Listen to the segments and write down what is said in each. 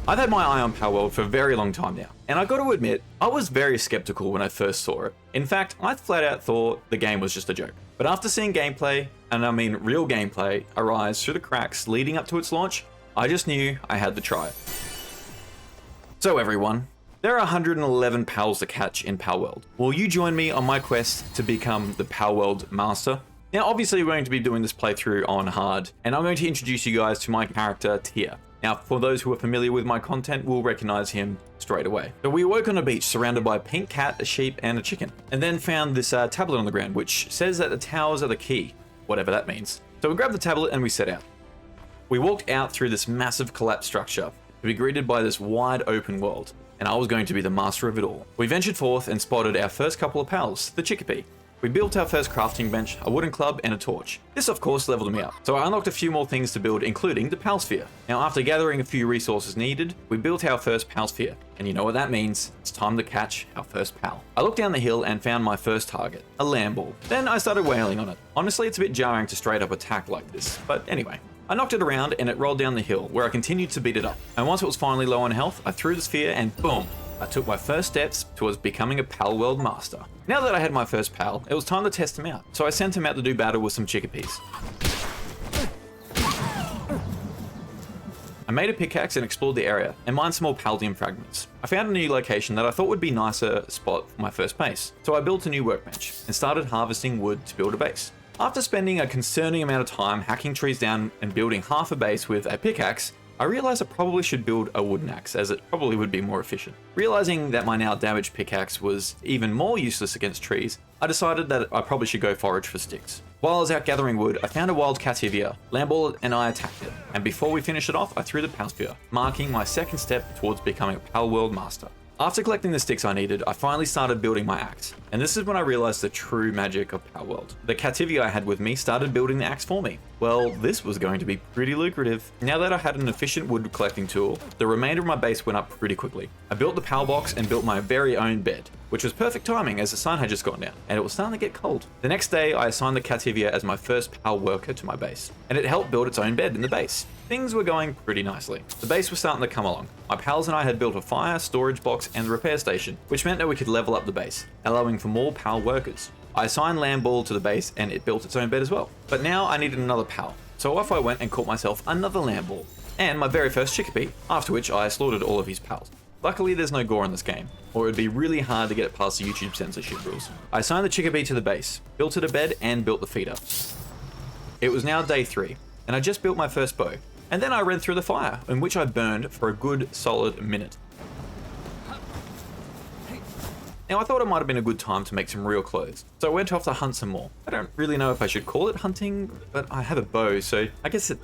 I've had my eye on Palworld for a very long time now, and I got to admit, I was very skeptical when I first saw it. In fact, I flat out thought the game was just a joke. But after seeing gameplay, and I mean real gameplay, arise through the cracks leading up to its launch, I just knew I had to try it. So everyone, there are 111 pals to catch in Palworld. Will you join me on my quest to become the Palworld Master? Now obviously we're going to be doing this playthrough on hard, and I'm going to introduce you guys to my character Tia. Now, for those who are familiar with my content will recognize him straight away. So we awoke on a beach surrounded by a pink cat, a sheep, and a chicken, and then found this tablet on the ground which says that the towers are the key, whatever that means. So we grabbed the tablet and we set out. We walked out through this massive collapsed structure to be greeted by this wide open world, and I was going to be the master of it all. We ventured forth and spotted our first couple of pals, the chickpea. We built our first crafting bench, a wooden club, and a torch. This of course leveled me up, so I unlocked a few more things to build, including the pal sphere. Now after gathering a few resources needed, we built our first pal sphere, and you know what that means, it's time to catch our first pal. I looked down the hill and found my first target, a land ball. Then I started wailing on it. Honestly, it's a bit jarring to straight up attack like this, but anyway. I knocked it around and it rolled down the hill, where I continued to beat it up. And once it was finally low on health, I threw the sphere and boom! I took my first steps towards becoming a Palworld Master. Now that I had my first pal, it was time to test him out. So I sent him out to do battle with some chickpeas. I made a pickaxe and explored the area, and mined some more Paldium fragments. I found a new location that I thought would be a nicer spot for my first base. So I built a new workbench, and started harvesting wood to build a base. After spending a concerning amount of time hacking trees down and building half a base with a pickaxe, I realized I probably should build a wooden axe, as it probably would be more efficient. Realizing that my now damaged pickaxe was even more useless against trees, I decided that I probably should go forage for sticks. While I was out gathering wood, I found a wild cativia. Lamball and I attacked it, and before we finished it off, I threw the pal sphere, marking my second step towards becoming a Palworld Master. After collecting the sticks I needed, I finally started building my axe, and this is when I realized the true magic of Palworld. The cativia I had with me started building the axe for me. Well, this was going to be pretty lucrative. Now that I had an efficient wood collecting tool, the remainder of my base went up pretty quickly. I built the power box and built my very own bed, which was perfect timing as the sun had just gone down, and it was starting to get cold. The next day, I assigned the cativia as my first pal worker to my base, and it helped build its own bed in the base. Things were going pretty nicely. The base was starting to come along. My pals and I had built a fire, storage box, and repair station, which meant that we could level up the base, allowing for more pal workers. I assigned Lamball to the base and it built its own bed as well. But now I needed another pal, so off I went and caught myself another Lamball, and my very first chickpea, after which I slaughtered all of his pals. Luckily there's no gore in this game, or it would be really hard to get it past the YouTube censorship rules. I assigned the chickpea to the base, built it a bed, and built the feeder. It was now day 3, and I just built my first bow, and then I ran through the fire, in which I burned for a good solid minute. Now I thought it might have been a good time to make some real clothes, so I went off to hunt some more. I don't really know if I should call it hunting, but I have a bow, so I guess it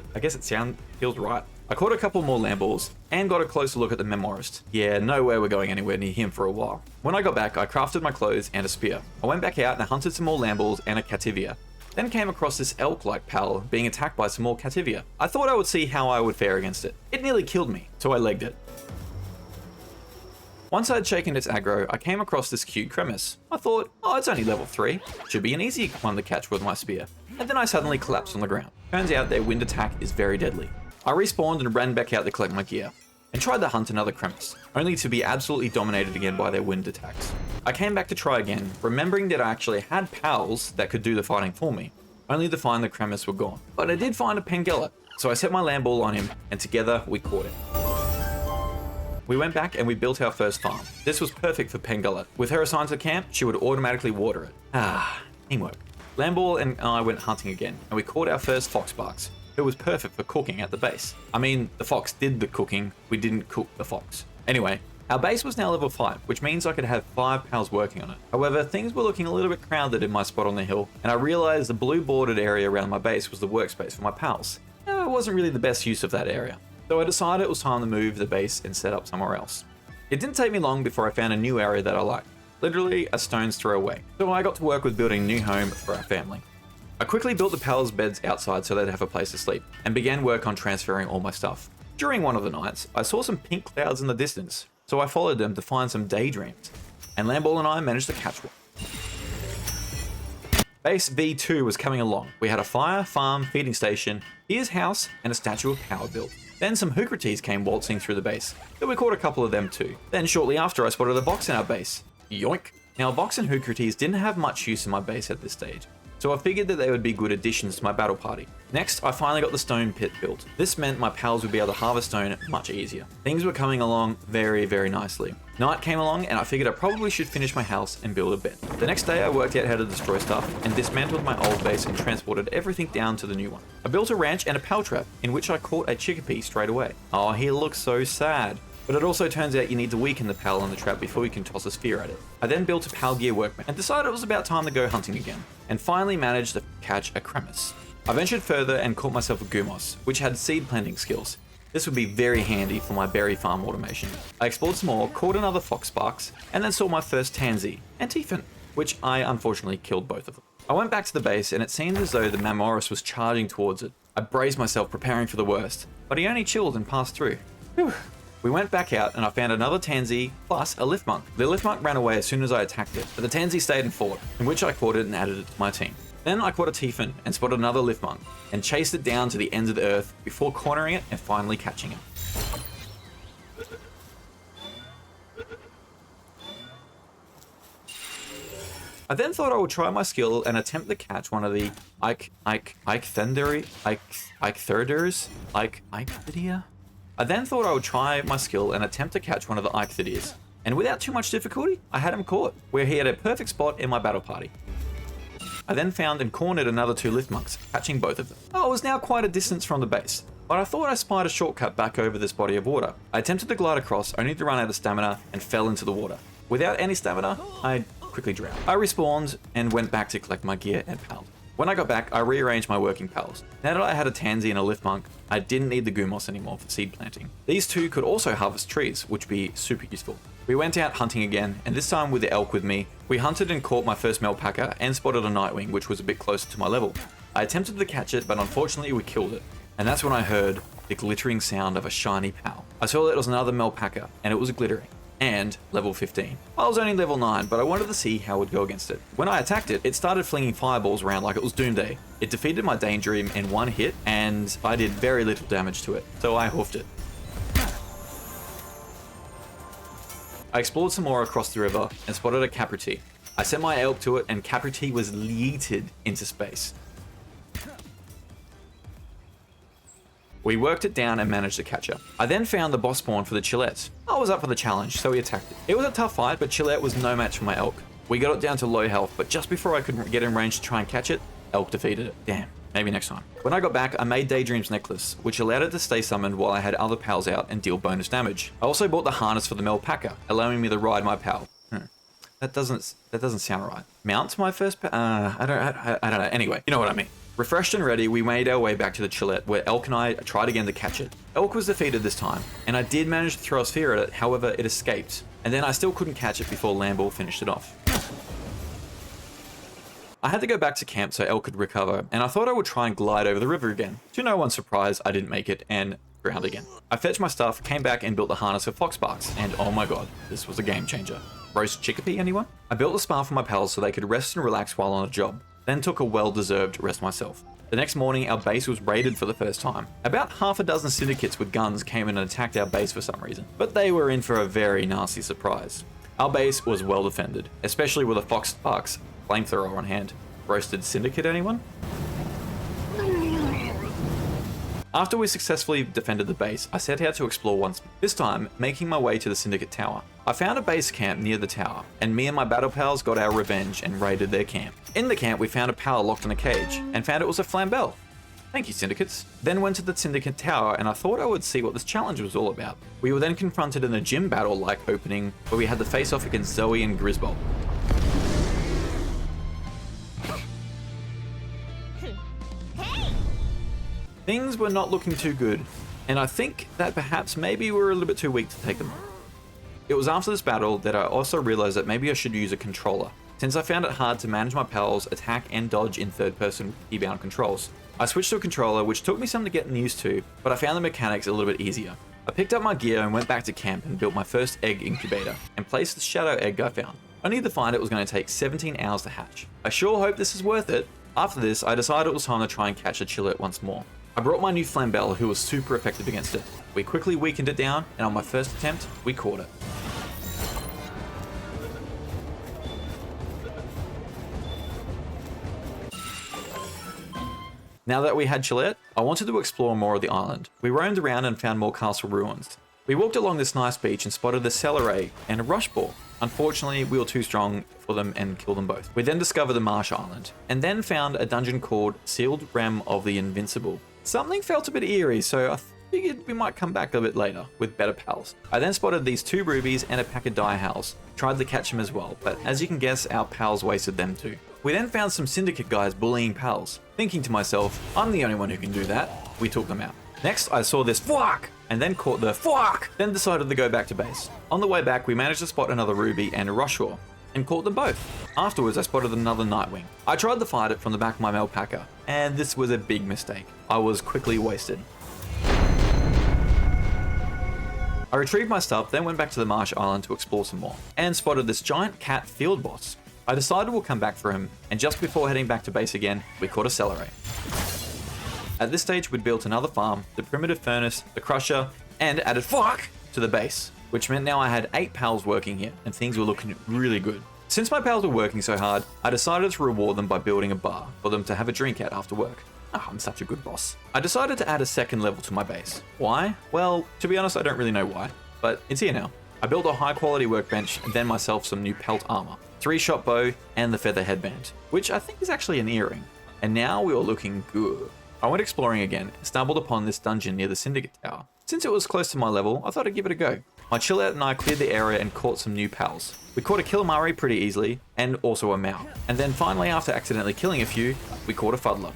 feels right. I caught a couple more lamballs and got a closer look at the memorist. Yeah, no way we're going anywhere near him for a while. When I got back, I crafted my clothes and a spear. I went back out and hunted some more lamballs and a cativia. Then came across this elk-like pal being attacked by some more cativia. I thought I would see how I would fare against it. It nearly killed me, so I legged it. Once I had shaken its aggro, I came across this cute cremis. I thought, oh, it's only level 3. Should be an easy one to catch with my spear. And then I suddenly collapsed on the ground. Turns out their wind attack is very deadly. I respawned and ran back out to collect my gear, and tried to hunt another cremis, only to be absolutely dominated again by their wind attacks. I came back to try again, remembering that I actually had pals that could do the fighting for me, only to find the cremis were gone. But I did find a Pangella, so I set my lamball on him, and together we caught him. We went back and we built our first farm. This was perfect for Pangella. With her assigned to the camp, she would automatically water it. Teamwork. Lamball and I went hunting again, and we caught our first foxbarks. It was perfect for cooking at the base. I mean, the fox did the cooking, we didn't cook the fox. Anyway, our base was now level 5, which means I could have 5 pals working on it. However, things were looking a little bit crowded in my spot on the hill, and I realized the blue bordered area around my base was the workspace for my pals. Now, it wasn't really the best use of that area, so I decided it was time to move the base and set up somewhere else. It didn't take me long before I found a new area that I liked, literally a stone's throw away. So I got to work with building a new home for our family. I quickly built the pals' beds outside so they'd have a place to sleep, and began work on transferring all my stuff. During one of the nights, I saw some pink clouds in the distance, so I followed them to find some daydreams, and Lamball and I managed to catch one. Base V2 was coming along. We had a fire, farm, feeding station, his house, and a statue of power built. Then some Hookrates came waltzing through the base, but we caught a couple of them too. Then shortly after I spotted a Vox in our base. Yoink! Now Vox and Hookrates didn't have much use in my base at this stage, so I figured that they would be good additions to my battle party. Next, I finally got the stone pit built. This meant my pals would be able to harvest stone much easier. Things were coming along very, very nicely. Night came along and I figured I probably should finish my house and build a bed. The next day I worked out how to destroy stuff and dismantled my old base and transported everything down to the new one. I built a ranch and a pal trap in which I caught a chickpea straight away. Oh, he looks so sad. But it also turns out you need to weaken the pal on the trap before you can toss a sphere at it. I then built a pal gear workbench and decided it was about time to go hunting again, and finally managed to catch a Kremis. I ventured further and caught myself a Gumos, which had seed planting skills. This would be very handy for my berry farm automation. I explored some more, caught another Foxsparks, and then saw my first Tansy and Tiefin, which I unfortunately killed both of them. I went back to the base and it seemed as though the Mamoris was charging towards it. I braced myself preparing for the worst, but he only chilled and passed through. Whew. We went back out and I found another Tansy plus a Lift Monk. The Lift Monk ran away as soon as I attacked it, but the Tansy stayed and fought, in which I caught it and added it to my team. Then I caught a Tiefin and spotted another Lift Monk and chased it down to the ends of the earth before cornering it and finally catching it. I then thought I would try my skill and attempt to catch one of the Eichthyrders. I then thought I would try my skill and attempt to catch one of the Eichthyrders, and without too much difficulty, I had him caught, where he had a perfect spot in my battle party. I then found and cornered another two Lift Monks, catching both of them. I was now quite a distance from the base, but I thought I spied a shortcut back over this body of water. I attempted to glide across, only to run out of stamina and fell into the water. Without any stamina, I quickly drowned. I respawned and went back to collect my gear and pals. When I got back, I rearranged my working pals. Now that I had a Tansy and a Lift Monk, I didn't need the Gumos anymore for seed planting. These two could also harvest trees, which would be super useful. We went out hunting again, and this time with the elk with me. We hunted and caught my first Melpacker and spotted a Nightwing, which was a bit closer to my level. I attempted to catch it, but unfortunately we killed it. And that's when I heard the glittering sound of a shiny pal. I saw that it was another Melpacker, and it was glittering. And level 15. I was only level 9, but I wanted to see how it would go against it. When I attacked it, it started flinging fireballs around like it was Doomday. It defeated my Danger in one hit, and I did very little damage to it, so I hoofed it. I explored some more across the river and spotted a Capriti. I sent my elk to it, and Capriti was yeeted into space. We worked it down and managed to catch her. I then found the boss spawn for the Chillette. I was up for the challenge, so we attacked it. It was a tough fight, but Chillette was no match for my elk. We got it down to low health, but just before I could get in range to try and catch it, elk defeated it. Damn, maybe next time. When I got back, I made Daydream's necklace, which allowed it to stay summoned while I had other pals out and deal bonus damage. I also bought the harness for the Melpacker, allowing me to ride my pal. That doesn't sound right. Mount my first I don't know. Anyway, you know what I mean. Refreshed and ready, we made our way back to the Chillette, where Elk and I tried again to catch it. Elk was defeated this time, and I did manage to throw a sphere at it, however it escaped, and then I still couldn't catch it before Lamball finished it off. I had to go back to camp so Elk could recover, and I thought I would try and glide over the river again. To no one's surprise, I didn't make it, and drowned again. I fetched my stuff, came back and built the harness for Foxsparks, and oh my god, this was a game changer. Roast chickpea, anyone? I built a spa for my pals so they could rest and relax while on a job, then took a well-deserved rest myself. The next morning, our base was raided for the first time. About half a dozen syndicates with guns came in and attacked our base for some reason, but they were in for a very nasty surprise. Our base was well defended, especially with a Foxsparks flamethrower on hand. Roasted syndicate, anyone? After we successfully defended the base, I set out to explore once, this time making my way to the Syndicate Tower. I found a base camp near the tower, and me and my battle pals got our revenge and raided their camp. In the camp, we found a pal locked in a cage, and found it was a Flambell. Thank you, Syndicates. Then went to the Syndicate Tower, and I thought I would see what this challenge was all about. We were then confronted in a gym battle-like opening, where we had to face off against Zoe and Grisbold. Things were not looking too good, and I think that perhaps maybe we were a little bit too weak to take them on. It was after this battle that I also realized that maybe I should use a controller, since I found it hard to manage my pals, attack and dodge in third person keybound controls. I switched to a controller, which took me some to get used to, but I found the mechanics a little bit easier. I picked up my gear and went back to camp and built my first egg incubator, and placed the shadow egg I found, only to find it was going to take 17 hours to hatch. I sure hope this is worth it. After this, I decided it was time to try and catch a Chillette once more. I brought my new Flambell, who was super effective against it. We quickly weakened it down, and on my first attempt, we caught it. Now that we had Chillette, I wanted to explore more of the island. We roamed around and found more castle ruins. We walked along this nice beach and spotted a Celeray and a Rush Ball. Unfortunately, we were too strong for them and killed them both. We then discovered the Marsh Island, and then found a dungeon called Sealed Realm of the Invincible. Something felt a bit eerie, so I figured we might come back a bit later with better pals. I then spotted these 2 rubies and a pack of die howls. Tried to catch them as well, but as you can guess, our pals wasted them too. We then found some syndicate guys bullying pals. Thinking to myself, I'm the only one who can do that. We took them out. Next, I saw this fuck, and then caught the fuck, then decided to go back to base. On the way back, we managed to spot another ruby and a Rushor, and caught them both. Afterwards, I spotted another Nightwing. I tried to fight it from the back of my Alpaca, and this was a big mistake. I was quickly wasted. I retrieved my stuff, then went back to the Marsh Island to explore some more, and spotted this giant cat field boss. I decided we'll come back for him, and just before heading back to base again, we caught a Celeray. At this stage, we'd built another farm, the primitive furnace, the crusher, and added fuck to the base, which meant now I had 8 pals working here, and things were looking really good. Since my pals were working so hard, I decided to reward them by building a bar for them to have a drink at after work. Oh, I'm such a good boss. I decided to add a second level to my base. Why? Well, to be honest, I don't really know why, but it's here now. I built a high quality workbench and then myself some new pelt armor, 3-shot bow, and the feather headband, which I think is actually an earring. And now we were looking good. I went exploring again and stumbled upon this dungeon near the Syndicate Tower. Since it was close to my level, I thought I'd give it a go. My Chillette and I cleared the area and caught some new pals. We caught a Killamari pretty easily, and also a Mao. And then finally, after accidentally killing a few, we caught a Fuddler.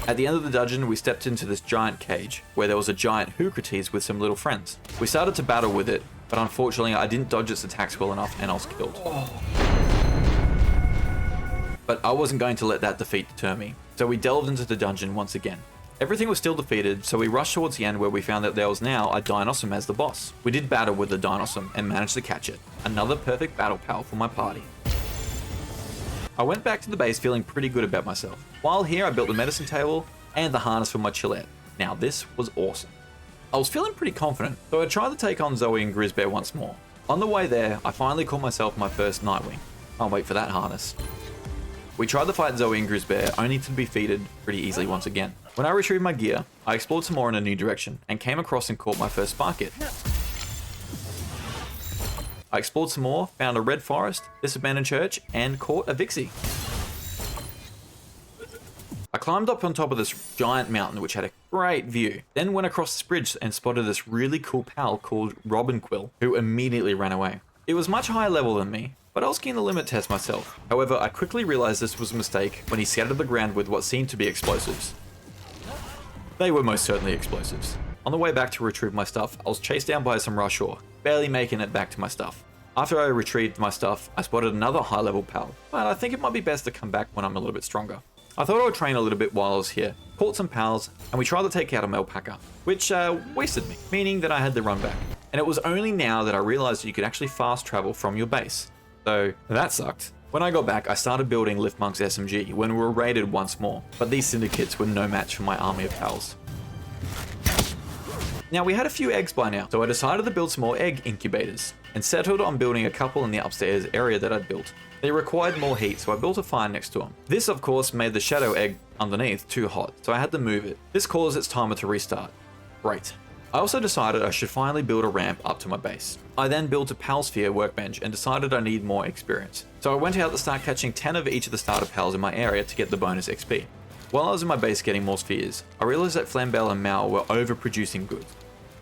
At the end of the dungeon, we stepped into this giant cage, where there was a giant Hoocrates with some little friends. We started to battle with it, but unfortunately I didn't dodge its attacks well enough and I was killed. But I wasn't going to let that defeat deter me, so we delved into the dungeon once again. Everything was still defeated, so we rushed towards the end where we found that there was now a Dinosaur as the boss. We did battle with the Dinosaur and managed to catch it. Another perfect battle pal for my party. I went back to the base feeling pretty good about myself. While here, I built the medicine table and the harness for my Chillette. Now this was awesome. I was feeling pretty confident, so I tried to take on Zoe and Grizzbear once more. On the way there, I finally caught myself my first Nightwing. Can't wait for that harness. We tried to fight Zoe and Grizzbear, only to be defeated pretty easily once again. When I retrieved my gear, I explored some more in a new direction, and came across and caught my first Sparkit. I explored some more, found a red forest, this abandoned church, and caught a Vixie. I climbed up on top of this giant mountain which had a great view, then went across this bridge and spotted this really cool pal called Robin Quill, who immediately ran away. It was much higher level than me, but I was keen to limit test myself. However, I quickly realized this was a mistake when he scattered the ground with what seemed to be explosives. They were most certainly explosives. On the way back to retrieve my stuff, I was chased down by some Rushor, barely making it back to my stuff. After I retrieved my stuff, I spotted another high level pal, but I think it might be best to come back when I'm a little bit stronger. I thought I would train a little bit while I was here, caught some pals, and we tried to take out a Alpaca, which wasted me, meaning that I had to run back. And it was only now that I realized you could actually fast travel from your base. So that sucked. When I got back, I started building Liftmonk's SMG when we were raided once more, but these syndicates were no match for my army of pals. Now we had a few eggs by now, so I decided to build some more egg incubators, and settled on building a couple in the upstairs area that I'd built. They required more heat, so I built a fire next to them. This of course made the shadow egg underneath too hot, so I had to move it. This caused its timer to restart. Great. I also decided I should finally build a ramp up to my base. I then built a Palsphere workbench and decided I need more experience. So I went out to start catching 10 of each of the starter pals in my area to get the bonus XP. While I was in my base getting more spheres, I realized that Flambell and Mao were overproducing goods,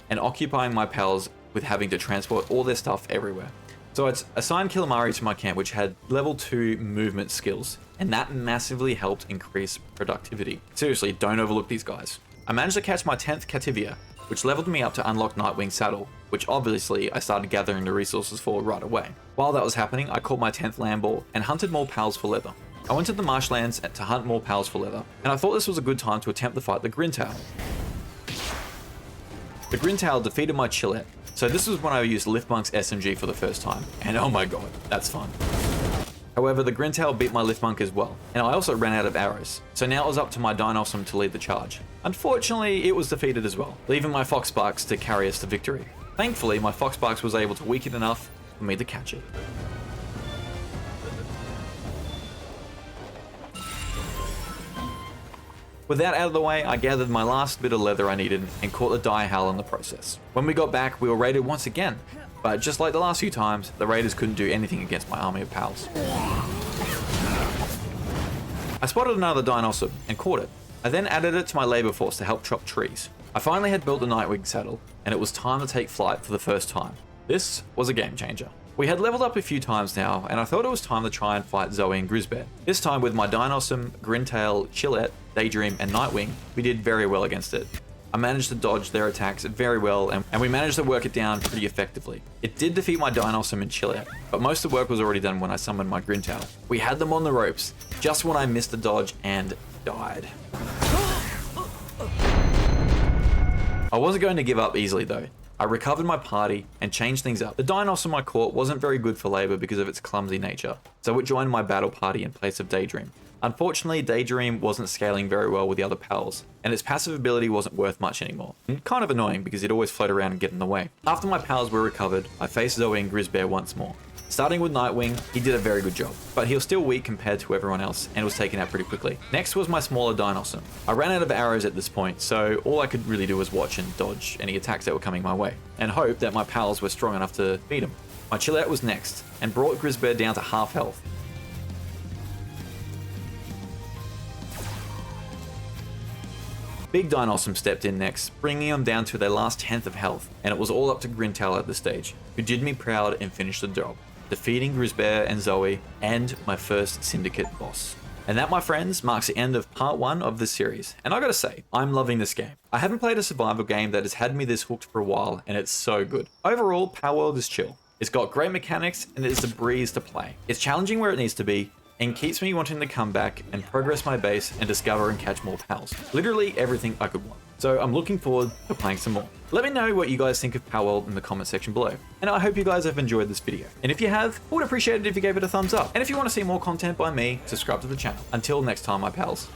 and occupying my pals with having to transport all their stuff everywhere. So I assigned Killamari to my camp, which had level 2 movement skills, and that massively helped increase productivity. Seriously, don't overlook these guys. I managed to catch my 10th Cativia, which leveled me up to unlock Nightwing's saddle, which obviously I started gathering the resources for right away. While that was happening, I caught my 10th Lamball and hunted more pals for leather. I went to the marshlands to hunt more pals for leather, and I thought this was a good time to attempt to fight the Grintail. The Grintail defeated my Chillette, so this was when I used Liftmonk's SMG for the first time, and oh my god, that's fun. However, the Grintail beat my Liftmunk as well, and I also ran out of arrows, so now it was up to my Dinosaur to lead the charge. Unfortunately, it was defeated as well, leaving my Foxbarks to carry us to victory. Thankfully, my Foxbarks was able to weaken enough for me to catch it. With that out of the way, I gathered my last bit of leather I needed and caught the Direhowl in the process. When we got back, we were raided once again, but just like the last few times, the raiders couldn't do anything against my army of pals. I spotted another Dinosaur and caught it. I then added it to my labor force to help chop trees. I finally had built the Nightwing saddle, and it was time to take flight for the first time. This was a game changer. We had leveled up a few times now, and I thought it was time to try and fight Zoe and Grisbear. This time with my Dinosaur, Grintail, Chillette, Daydream, and Nightwing, we did very well against it. I managed to dodge their attacks very well, and we managed to work it down pretty effectively. It did defeat my Dinosaur and Chillette, but most of the work was already done when I summoned my Grintail. We had them on the ropes, just when I missed the dodge and died. I wasn't going to give up easily though. I recovered my party and changed things up. The Dinosaur I caught wasn't very good for labor because of its clumsy nature, so it joined my battle party in place of Daydream. Unfortunately, Daydream wasn't scaling very well with the other pals, and its passive ability wasn't worth much anymore. And kind of annoying because it'd always float around and get in the way. After my pals were recovered, I faced Zoe and Grisbear once more. Starting with Nightwing, he did a very good job, but he was still weak compared to everyone else and was taken out pretty quickly. Next was my smaller Dinosaur. I ran out of arrows at this point, so all I could really do was watch and dodge any attacks that were coming my way, and hope that my pals were strong enough to beat him. My Chillette was next, and brought Grisbear down to half health. Big Dinosaur stepped in next, bringing them down to their last 10th of health, and it was all up to Grintail at this stage, who did me proud and finished the job, defeating Grisbear and Zoe, and my first Syndicate boss. And that, my friends, marks the end of part 1 of this series, and I gotta say, I'm loving this game. I haven't played a survival game that has had me this hooked for a while, and it's so good. Overall, Palworld is chill. It's got great mechanics, and it's a breeze to play. It's challenging where it needs to be, and keeps me wanting to come back and progress my base and discover and catch more pals. Literally everything I could want. So I'm looking forward to playing some more. Let me know what you guys think of Palworld in the comment section below. And I hope you guys have enjoyed this video. And if you have, I would appreciate it if you gave it a thumbs up. And if you want to see more content by me, subscribe to the channel. Until next time, my pals.